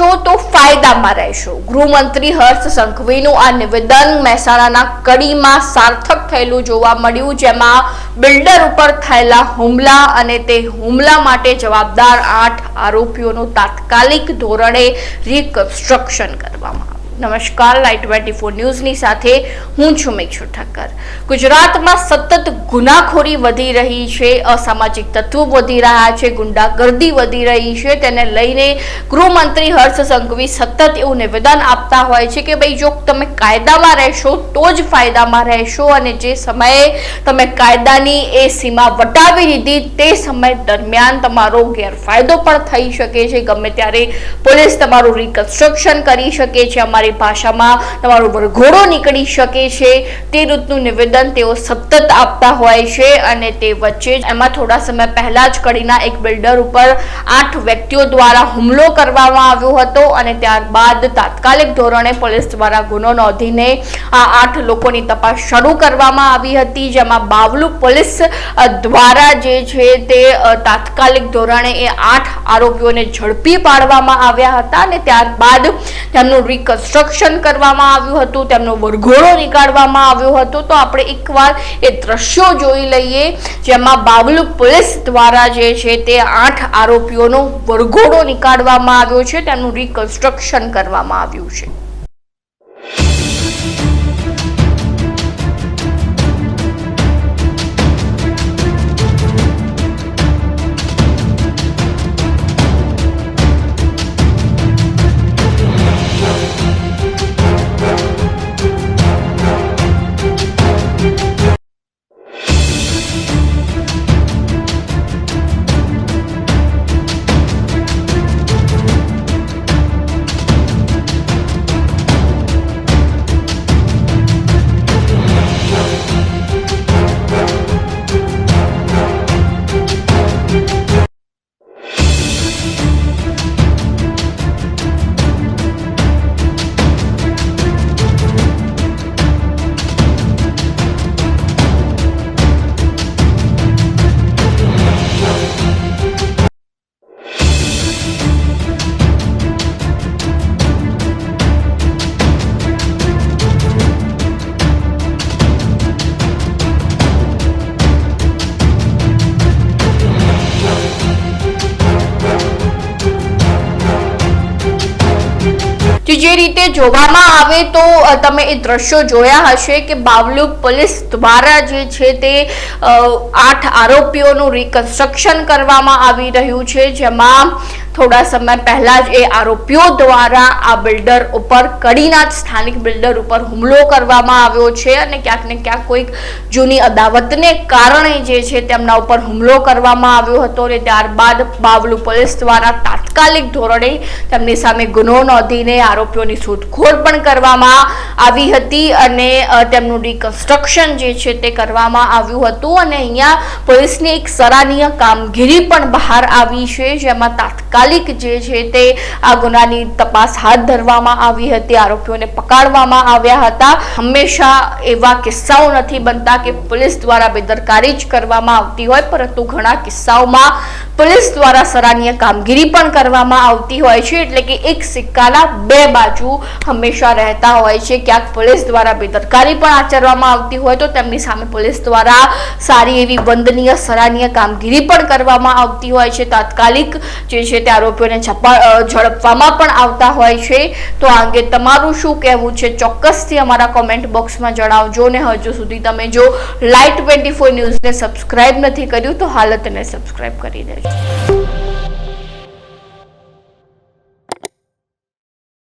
રહેશો તો ફાયદામાં રહેશો. ગૃહમંત્રી હર્ષ સંઘવીનું આ નિવેદન મહેસાણાના કડીમાં સાર્થક થયેલું જોવા મળ્યું, જેમાં બિલ્ડર ઉપર થયેલા હુમલા અને તે હુમલા માટે જવાબદાર 8 આરોપીઓનું તાત્કાલિક ધોરણે રિકન્સ્ટ્રક્શન કરવામાં આવ્યું. નમસ્કાર, લાઈટ 24 ન્યૂઝની સાથે હું છું મેઘુ ઠક્કર. ગુજરાતમાં સતત ગુનાખોરી વધી રહી છે, અસામાજિક તત્વો વધી રહ્યા છે, ગુંડાગર્દી વધી રહી છે. તેને લઈને ગૃહમંત્રી હર્ષ સંઘવી સતત એવું નિવેદન આપતા હોય છે કે ભાઈ જો તમે કાયદામાં રહેશો તો જ ફાયદામાં રહેશો, અને જે સમયે તમે કાયદાની એ સીમા વટાવી દીધી તે સમય દરમિયાન તમારો ગેરફાયદો પણ થઈ શકે છે. ગમે ત્યારે પોલીસ તમારું રિકન્સ્ટ્રક્શન કરી શકે છે, અમારી ભાષામાં તમારો વરઘોડો નીકળી શકે છે. તે રીતનું નિવેદન તેઓ સતત આપતા હોય છે. અને તે વચ્ચે એમાં થોડા સમય પહેલા જ કડીના એક બિલ્ડર ઉપર 8 વ્યક્તિઓ દ્વારા હુમલો કરવામાં આવ્યો હતો, અને ત્યારબાદ તાત્કાલિક ધોરણે પોલીસ દ્વારા ગુનો નોંધીને આ 8 લોકોની તપાસ શરૂ કરવામાં આવી હતી, જેમાં બાવલુ પોલીસ દ્વારા જે છે તે તાત્કાલિક ધોરણે એ 8 આરોપીઓને ઝડપી પાડવામાં આવ્યા હતા, અને ત્યારબાદ તેમનું રિકન્સ્ટ્રક્શન કરવામાં આવ્યું હતું, તેમનો વરઘોડો નીકાળવામાં આવ્યો હતો. તો આપણે એકવાર એ દ્રશ્યો જોઈ લઈએ, જેમાં બાવલુ પોલીસ દ્વારા જે છે તે 8 આરોપીઓનો વરઘોડો નીકાળવામાં આવ્યો છે, તેમનું રિકન્સ્ટ્રક્શન કરવામાં આવ્યું છે. જે રીતે જોવામાં આવે તો તમે એ દ્રશ્યો જોયા હશે કે બાવલુ પોલીસ દ્વારા જે છે તે 8 આરોપીઓનું રિકન્સ્ટ્રક્શન કરવામાં આવી રહ્યું છે, જેમાં થોડા સમય પહેલા જ એ આરોપીઓ દ્વારા આ બિલ્ડર ઉપર કડીના સ્થાનિક બિલ્ડર ઉપર હુમલો કરવામાં આવ્યો છે, અને ક્યાંક ને ક્યાંક કોઈક જૂની અદાવતને કારણે જે છે તેમના ઉપર હુમલો કરવામાં આવ્યો હતો, અને ત્યારબાદ બાવલુ પોલીસ દ્વારા તાત્કાલિક ધોરણે તેમની સામે ગુનો નોંધીને આરોપીઓની શોધખોળ પણ કરવામાં આવી હતી, અને તેમનું રિકન્સ્ટ્રક્શન જે છે તે કરવામાં આવ્યું હતું. અને અહીંયા પોલીસની એક સરાહનીય કામગીરી પણ બહાર આવી છે, જેમાં તાત્કાલિક જે છે તે આ ગુનાની તપાસ હાથ ધરવામાં આવી હતી, આરોપીઓને પકડવામાં આવ્યા હતા. હંમેશા એવા કિસ્સાઓ નથી બનતા કે પોલીસ દ્વારા બેદરકારી જ કરવામાં આવતી હોય, પરંતુ ઘણા કિસ્સાઓમાં પોલીસ દ્વારા સરાહનીય કામગીરી પણ કરવામાં આવતી હોય છે. એટલે કે એક સિક્કાના 2 બાજુ હંમેશા રહેતા હોય છે. ક્યાંક પોલીસ દ્વારા બેદરકારી પણ આચરવામાં આવતી હોય તો તેમની સામે પોલીસ દ્વારા સારી એવી વંદનીય સરાહનીય કામગીરી પણ કરવામાં આવતી હોય છે. તાત્કાલિક જે છે તે આરોપીઓને ઝડપવામાં પણ આવતા હોય છે. તો આ અંગે તમારું શું કહેવું છે ચોક્કસથી અમારા કોમેન્ટ બોક્સમાં જણાવજો. ને હજુ સુધી તમે જો લાઈટ 24 ન્યૂઝને સબસ્ક્રાઇબ નથી કર્યું તો હાલ તેને સબસ્ક્રાઇબ કરી દેજો.